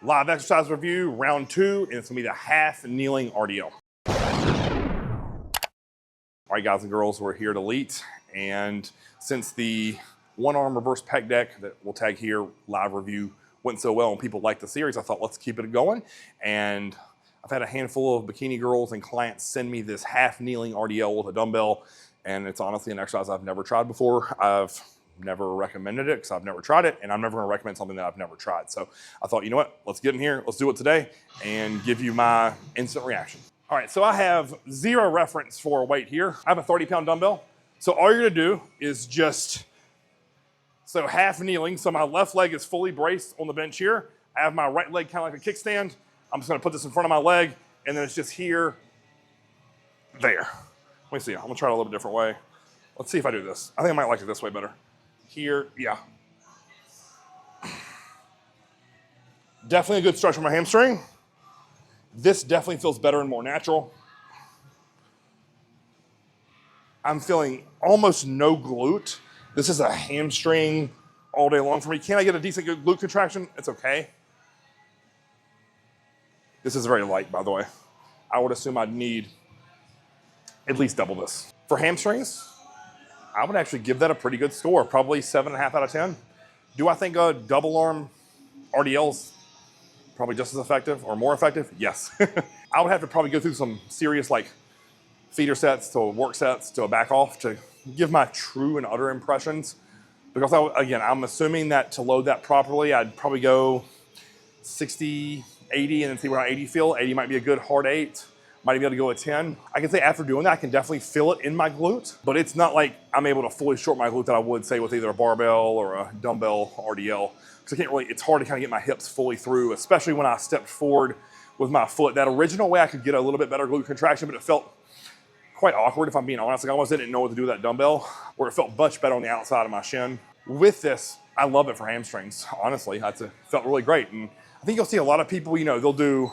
Live exercise review, round 2, and it's gonna be the half kneeling RDL. All right, guys and girls, we're here at Elite, and since the one-arm reverse pec deck that we'll tag here, live review, went so well and people liked the series, I thought let's keep it going. And I've had a handful of bikini girls and clients send me this half kneeling RDL with a dumbbell, and it's honestly an exercise I've never tried before. I've never recommended it because I've never tried it, and I'm never gonna recommend something that I've never tried. So I thought, you know what, let's get in here, let's do it today, and give you my instant reaction. All right, so I have zero reference for weight here. I have a 30-pound dumbbell. So all you're gonna do is just, so half kneeling, so my left leg is fully braced on the bench here. I have my right leg kind of like a kickstand. I'm just gonna put this in front of my leg, and then it's just here, there. Let me see, I'm gonna try it a little bit different way. Let's see if I do this. I think I might like it this way better. Here, yeah. Definitely a good stretch for my hamstring. This definitely feels better and more natural. I'm feeling almost no glute. This is a hamstring all day long for me. Can I get a decent good glute contraction? It's okay. This is very light, by the way. I would assume I'd need at least double this. For hamstrings, I would actually give that a pretty good score, probably 7.5 out of 10. Do I think a double arm RDL's probably just as effective or more effective? Yes. I would have to probably go through some serious like feeder sets to work sets to a back off to give my true and utter impressions. Because again, I'm assuming that to load that properly, I'd probably go 60, 80 and then see where 80 feel. 80 might be a good hard 8. Might be able to go at 10. I can say after doing that, I can definitely feel it in my glute, but it's not like I'm able to fully short my glute that I would say with either a barbell or a dumbbell RDL. Because I can't really, it's hard to kind of get my hips fully through, especially when I stepped forward with my foot. That original way I could get a little bit better glute contraction, but it felt quite awkward if I'm being honest. Like I almost didn't know what to do with that dumbbell, where it felt much better on the outside of my shin. With this, I love it for hamstrings, honestly. It felt really great. And I think you'll see a lot of people, you know, they'll do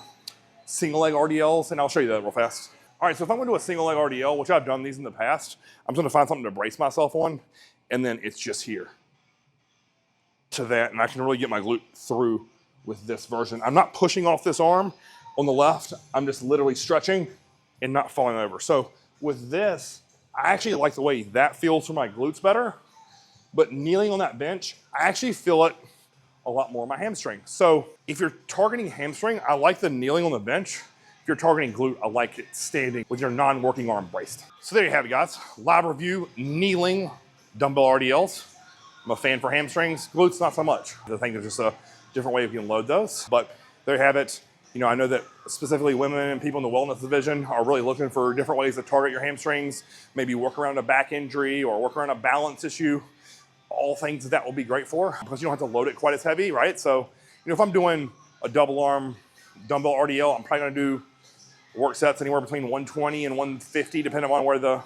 single leg RDLs, and I'll show you that real fast. All right, so if I'm gonna do a single leg RDL, which I've done these in the past, I'm gonna find something to brace myself on, and then it's just here to that, and I can really get my glute through with this version. I'm not pushing off this arm on the left, I'm just literally stretching and not falling over. So with this, I actually like the way that feels for my glutes better, but kneeling on that bench, I actually feel it a lot more in my hamstring. So if you're targeting hamstring, I like the kneeling on the bench. If you're targeting glute, I like it standing with your non-working arm braced. So there you have it, guys. Live review, kneeling dumbbell RDLs. I'm a fan for hamstrings. Glutes, not so much. I think there's just a different way you can load those. But there you have it. You know, I know that specifically women and people in the wellness division are really looking for different ways to target your hamstrings, maybe work around a back injury or work around a balance issue. All things that will be great for, because you don't have to load it quite as heavy, right? So, you know, if I'm doing a double arm dumbbell RDL, I'm probably gonna do work sets anywhere between 120 and 150, depending on where the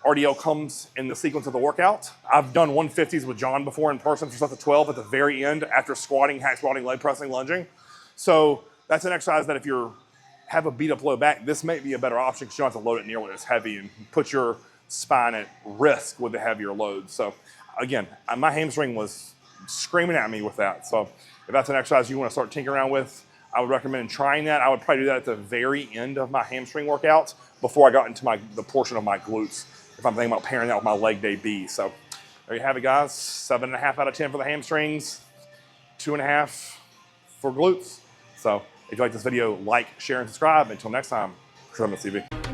RDL comes in the sequence of the workout. I've done 150s with John before in person for stuff at 12 at the very end after squatting, hack squatting, leg pressing, lunging. So that's an exercise that if you have a beat up low back, this may be a better option because you don't have to load it nearly as heavy and put your spine at risk with the heavier load. So again, my hamstring was screaming at me with that. So if that's an exercise you want to start tinkering around with, I would recommend trying that. I would probably do that at the very end of my hamstring workouts before I got into the portion of my glutes, if I'm thinking about pairing that with my leg day B. So there you have it, guys. 7.5 out of 10 for the hamstrings, 2.5 for glutes. So if you like this video, like, share, and subscribe. Until next time, Chris TV.